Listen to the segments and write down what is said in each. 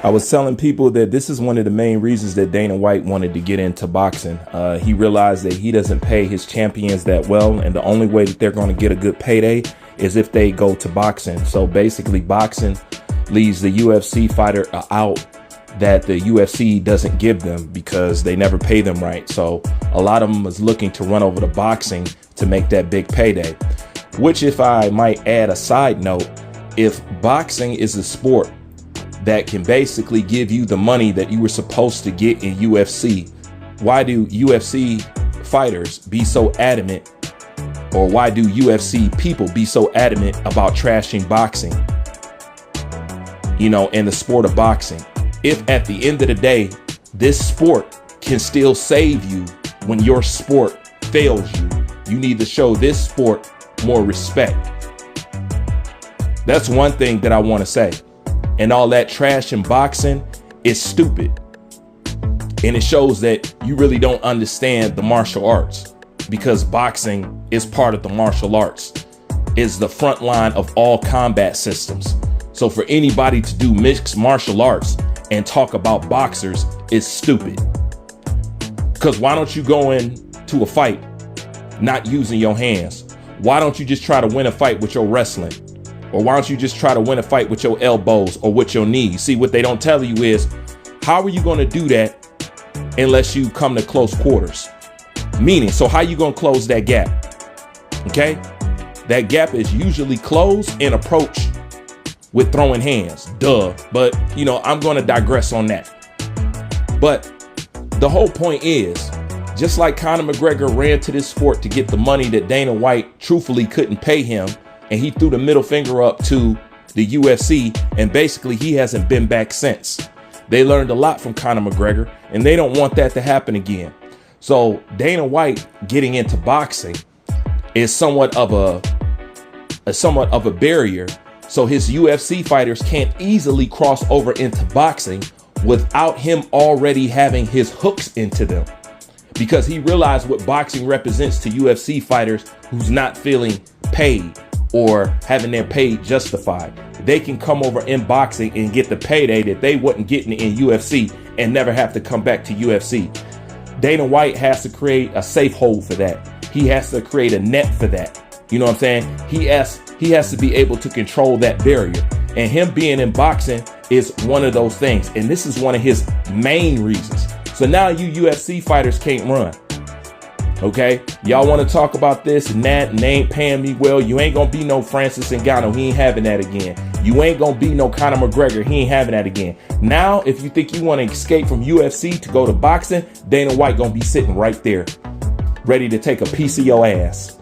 I was telling people that this is one of the main reasons that Dana White wanted to get into boxing. He realized that he doesn't pay his champions that well, and the only way that they're going to get a good payday is if they go to boxing. So basically, boxing leaves the UFC fighter out that the UFC doesn't give them because they never pay them right. So a lot of them is looking to run over to boxing to make that big payday, which, if I might add a side note, if boxing is a sport that can basically give you the money that you were supposed to get in UFC, why do UFC fighters be so adamant, or why do UFC people be so adamant about trashing boxing, in the sport of boxing? If at the end of the day, this sport can still save you when your sport fails you, you need to show this sport more respect. That's one thing that I want to say. And all that trash in boxing is stupid. And it shows that you really don't understand the martial arts, because boxing is part of the martial arts. It's the front line of all combat systems. So for anybody to do mixed martial arts and talk about boxers is stupid. Because why don't you go into a fight not using your hands? Why don't you just try to win a fight with your wrestling? Or why don't you just try to win a fight with your elbows or with your knees? See, what they don't tell you is, how are you going to do that unless you come to close quarters? Meaning, so how you going to close that gap? Okay? That gap is usually closed and approached with throwing hands. Duh. But, I'm going to digress on that. But the whole point is, just like Conor McGregor ran to this sport to get the money that Dana White truthfully couldn't pay him, and he threw the middle finger up to the UFC, and basically he hasn't been back since. They learned a lot from Conor McGregor, and they don't want that to happen again. So Dana White getting into boxing is somewhat of a barrier. So his UFC fighters can't easily cross over into boxing without him already having his hooks into them, because he realized what boxing represents to UFC fighters who's not feeling paid or having their pay justified. They can come over in boxing and get the payday that they wasn't getting in UFC and never have to come back to UFC. Dana White has to create a safe hold for that. He has to create a net for that. You know what I'm saying? He has to be able to control that barrier. And him being in boxing is one of those things. And this is one of his main reasons. So now you UFC fighters can't run. Okay, y'all want to talk about this and that, and they ain't paying me well. You ain't gonna be no Francis Ngannou. He ain't having that again. You ain't gonna be no Conor McGregor. He ain't having that again. Now, if you think you want to escape from UFC to go to boxing, Dana White gonna be sitting right there, ready to take a piece of your ass.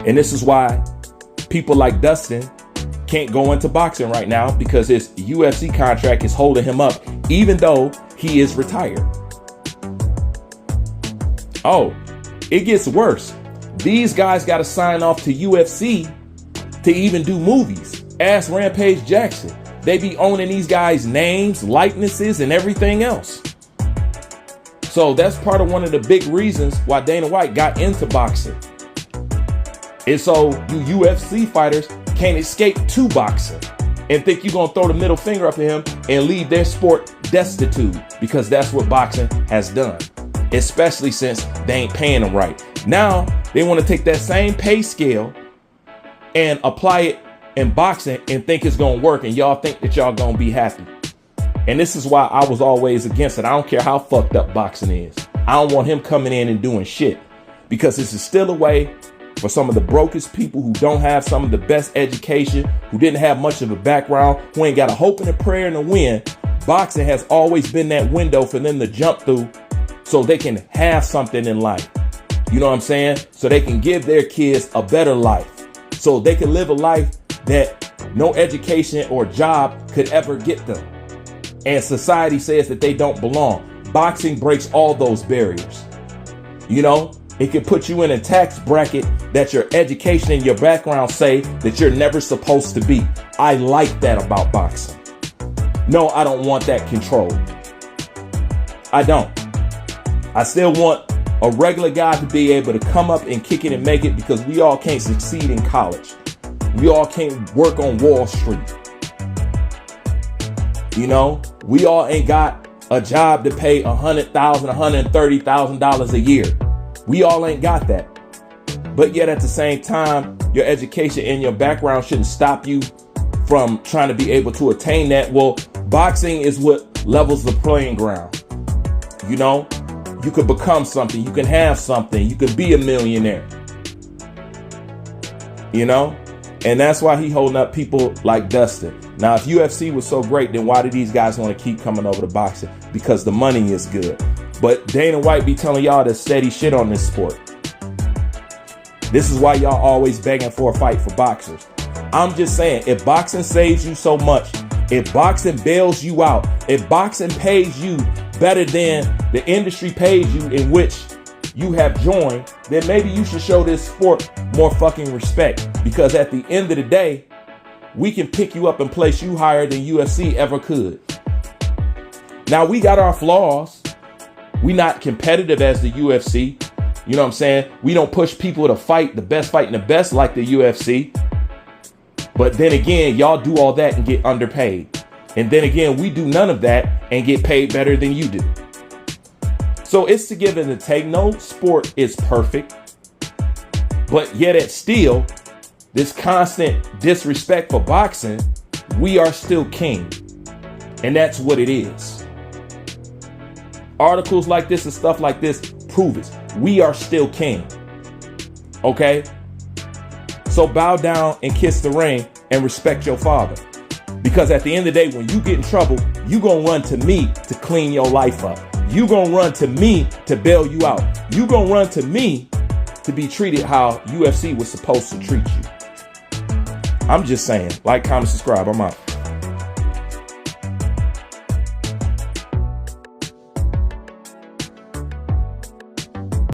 And this is why people like Dustin can't go into boxing right now, because his UFC contract is holding him up, even though he is retired. Oh, it gets worse. These guys got to sign off to UFC to even do movies. Ask Rampage Jackson. They be owning these guys' names, likenesses, and everything else. So that's part of one of the big reasons why Dana White got into boxing. And so you UFC fighters can't escape to boxing and think you're going to throw the middle finger up at him and leave their sport destitute, because that's what boxing has done. Especially since they ain't paying them right. Now they want to take that same pay scale and apply it in boxing and think it's going to work, and y'all think that y'all going to be happy. And this is why I was always against it. I don't care how fucked up boxing is. I don't want him coming in and doing shit, because this is still a way for some of the brokest people who don't have some of the best education, who didn't have much of a background, who ain't got a hope and a prayer and a win. Boxing has always been that window for them to jump through, so they can have something in life. You know what I'm saying? So they can give their kids a better life. So they can live a life that no education or job could ever get them. And society says that they don't belong. Boxing breaks all those barriers. It can put you in a tax bracket that your education and your background say that you're never supposed to be. I like that about boxing. No, I don't want that control. I don't. I still want a regular guy to be able to come up and kick it and make it, because we all can't succeed in college. We all can't work on Wall Street. You know, we all ain't got a job to pay $100,000, $130,000 a year. We all ain't got that. But yet at the same time, your education and your background shouldn't stop you from trying to be able to attain that. Well, boxing is what levels the playing ground. You know, you could become something, you can have something, you could be a millionaire. You know, and that's why he holding up people like Dustin. Now, if UFC was so great, then why do these guys want to keep coming over to boxing? Because the money is good. But Dana White be telling y'all to steady shit on this sport. This is why y'all always begging for a fight for boxers. I'm just saying, if boxing saves you so much, if boxing bails you out, if boxing pays you better than the industry pays you in which you have joined, then maybe you should show this sport more fucking respect. Because at the end of the day, we can pick you up and place you higher than UFC ever could. Now, we got our flaws. We not competitive as the UFC. You know what I'm saying? We don't push people to fight the best fighting the best like the UFC. But then again, y'all do all that and get underpaid. And then again, we do none of that and get paid better than you do. So it's to give and to take. No sport is perfect. But yet it's still this constant disrespect for boxing. We are still king. And that's what it is. Articles like this and stuff like this prove it. We are still king. Okay? So bow down and kiss the ring and respect your father. Because at the end of the day, when you get in trouble, you gonna run to me to clean your life up. You gonna run to me to bail you out. You gonna run to me to be treated how UFC was supposed to treat you. I'm just saying. Like, comment, subscribe. I'm out.